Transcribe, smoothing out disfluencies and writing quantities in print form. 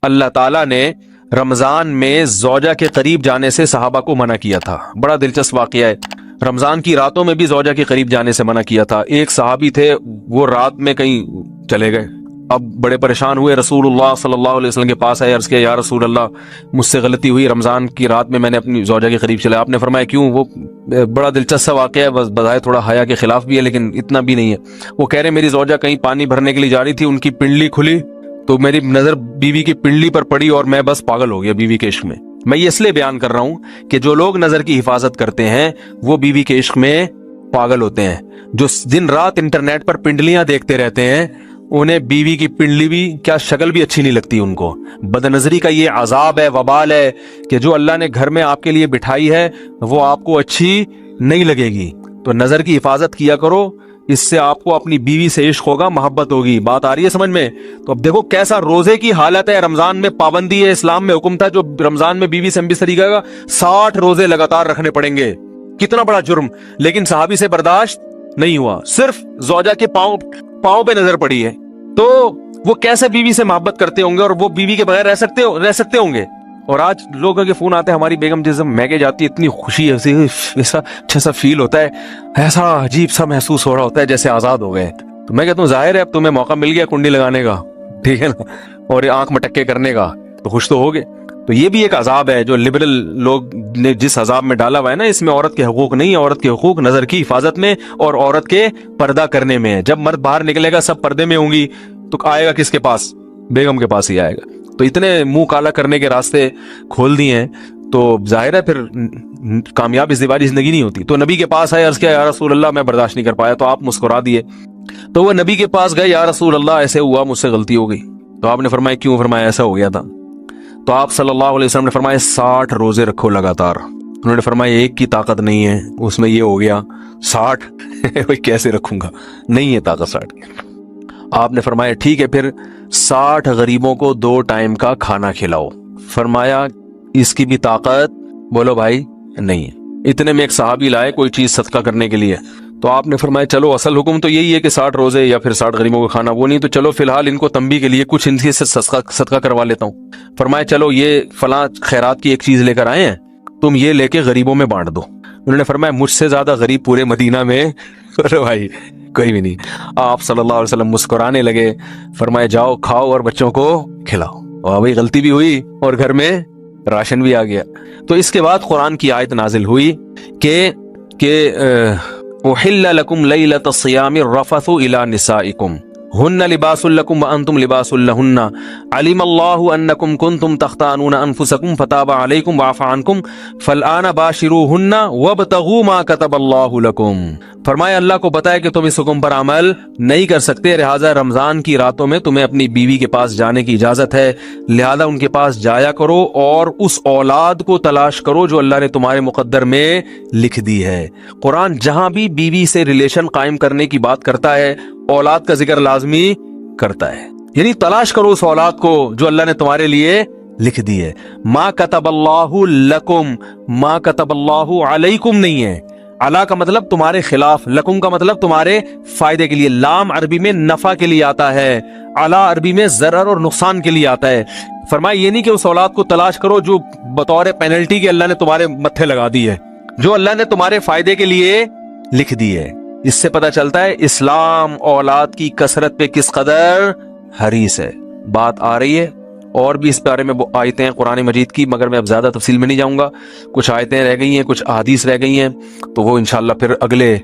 اللہ تعالیٰ نے رمضان میں زوجہ کے قریب جانے سے صحابہ کو منع کیا تھا. بڑا دلچسپ واقعہ ہے. رمضان کی راتوں میں بھی زوجہ کے قریب جانے سے منع کیا تھا. ایک صحابی تھے, وہ رات میں کہیں چلے گئے. اب بڑے پریشان ہوئے, رسول اللہ صلی اللہ علیہ وسلم کے پاس آئے, عرض کیا یا رسول اللہ مجھ سے غلطی ہوئی, رمضان کی رات میں نے اپنی زوجہ کے قریب چلا. آپ نے فرمایا کیوں؟ وہ بڑا دلچسپ سا واقعہ ہے, بس بظاہر تھوڑا حیا کے خلاف بھی ہے لیکن اتنا بھی نہیں ہے. وہ کہہ رہے میری زوجہ کہیں پانی بھرنے کے لیے جا رہی تھی, ان کی پنڈلی کھلی تو میری نظر بیوی کی پنڈلی پر پڑی اور میں بس پاگل ہو گیا بیوی کے عشق میں. میں یہ اس لیے بیان کر رہا ہوں کہ جو لوگ نظر کی حفاظت کرتے ہیں وہ بیوی کے عشق میں پاگل ہوتے ہیں. جو دن رات انٹرنیٹ پر پنڈلیاں دیکھتے رہتے ہیں انہیں بیوی کی پنڈلی بھی کیا شکل بھی اچھی نہیں لگتی ان کو. بد نظری کا یہ عذاب ہے, وبال ہے کہ جو اللہ نے گھر میں آپ کے لیے بٹھائی ہے وہ آپ کو اچھی نہیں لگے گی. تو نظر کی حفاظت کیا کرو, اس سے آپ کو اپنی بیوی سے عشق ہوگا, محبت ہوگی. بات آ رہی ہے سمجھ میں؟ تو اب دیکھو کیسا روزے کی حالت ہے. رمضان میں پابندی ہے, اسلام میں حکم تھا جو رمضان میں بیوی سے بستری کرے گا 60 روزے لگاتار رکھنے پڑیں گے. کتنا بڑا جرم, لیکن صحابی سے برداشت نہیں ہوا. صرف زوجہ کے پاؤں پہ نظر پڑی ہے تو وہ کیسے بیوی سے محبت کرتے ہوں گے, اور وہ بیوی کے بغیر رہ سکتے ہوں گے. اور آج لوگوں کے فون آتے ہیں, ہماری بیگم جس میگے جاتی ہے اتنی خوشی ایسا اچھا سا فیل ہوتا ہے, ایسا عجیب سا محسوس ہو رہا ہوتا ہے جیسے آزاد ہو گئے. تو میں کہتا ہوں ظاہر ہے اب تمہیں موقع مل گیا کنڈی لگانے کا, ٹھیک ہے نا, اور آنکھ مٹکے کرنے کا, تو خوش تو ہوگے. تو یہ بھی ایک عذاب ہے جو لبرل لوگ نے جس عذاب میں ڈالا ہوا ہے نا, اس میں عورت کے حقوق نہیں ہے. عورت کے حقوق نظر کی حفاظت میں اور عورت کے پردہ کرنے میں ہے. جب مرد باہر نکلے گا سب پردے میں ہوں گی تو آئے گا کس کے پاس؟ بیگم کے پاس ہی آئے گا. تو اتنے منہ کالا کرنے کے راستے کھول دیے ہیں تو ظاہر ہے پھر کامیاب ازدواجی زندگی نہیں ہوتی. تو نبی کے پاس آئے, عرض کیا یا رسول اللہ میں برداشت نہیں کر پایا. تو آپ مسکرا دیے. تو وہ نبی کے پاس گئے, یا رسول اللہ ایسے ہوا, مجھ سے غلطی ہو گئی. تو آپ نے فرمایا کیوں؟ فرمایا ایسا ہو گیا تھا. تو آپ صلی اللہ علیہ وسلم نے فرمایا 60 روزے رکھو لگاتار. انہوں نے فرمایا ایک کی طاقت نہیں ہے, اس میں یہ ہو گیا 60 کیسے رکھوں گا, نہیں ہے طاقت 60. آپ نے فرمایا ٹھیک ہے پھر 60 غریبوں کو 2 ٹائم کا کھانا کھلاؤ. فرمایا اس کی بھی طاقت بولو بھائی نہیں ہے. اتنے میں ایک صحابی لائے کوئی چیز صدقہ کرنے کے لیے. تو آپ نے فرمایا چلو اصل حکم تو یہی ہے کہ 60 روزے یا پھر 60 غریبوں کو کھانا, وہ نہیں تو چلو فی الحال ان کو تنبیہ کے لیے کچھ ان سے صدقہ کروا لیتا ہوں. فرمایا چلو یہ فلاں خیرات کی ایک چیز لے کر آئے ہیں, تم یہ لے کے غریبوں میں بانٹ دو. انہوں نے فرمایا مجھ سے زیادہ غریب پورے مدینہ میں بھائی کوئی بھی نہیں. آپ صلی اللہ علیہ وسلم مسکرانے لگے, فرمایا جاؤ کھاؤ اور بچوں کو کھلاؤ. اور بھائی غلطی بھی ہوئی اور گھر میں راشن بھی آ گیا. تو اس کے بعد قرآن کی آیت نازل ہوئی کہ احل لکم لیلۃ الصیام الرفث الی نسائکم ہن لباس لکم وانتم لباس لہن علم اللہ انکم کنتم تختانون انفسکم فتاب علیکم وعفى عنکم فالآن باشروہن وابتغوا ما کتب اللہ لکم. فرمایا اللہ کو پتہ ہے کہ تم اس حکم پر عمل نہیں کر سکتے, لہٰذا رمضان کی راتوں میں تمہیں اپنی بیوی کے پاس جانے کی اجازت ہے, لہذا ان کے پاس جایا کرو اور اس اولاد کو تلاش کرو جو اللہ نے تمہارے مقدر میں لکھ دی ہے. قرآن جہاں بھی بیوی سے ریلیشن قائم کرنے کی بات کرتا ہے اولاد کا ذکر لازمی کرتا ہے, یعنی تلاش کرو اس اولاد کو جو اللہ نے تمہارے لیے لکھ دی ہے. ما کتب اللہ لکم, ما کتب اللہ علیکم نہیں ہے. علا کا مطلب تمہارے خلاف, لکم کا مطلب تمہارے فائدے کے لیے. لام عربی میں نفع کے لیے آتا ہے, علا عربی میں ضرر اور نقصان کے لیے آتا ہے. فرمایا یہ نہیں کہ اس اولاد کو تلاش کرو جو بطور پینلٹی کے اللہ نے تمہارے متھے لگا دی ہے, جو اللہ نے تمہارے فائدے کے لیے لکھ دی ہے. اس سے پتہ چلتا ہے اسلام اولاد کی کثرت پہ کس قدر حریص ہے. بات آ رہی ہے اور بھی اس بارے میں آیتیں ہیں قرآن مجید کی, مگر میں اب زیادہ تفصیل میں نہیں جاؤں گا. کچھ آیتیں رہ گئی ہیں, کچھ احادیث رہ گئی ہیں, تو وہ انشاءاللہ پھر اگلے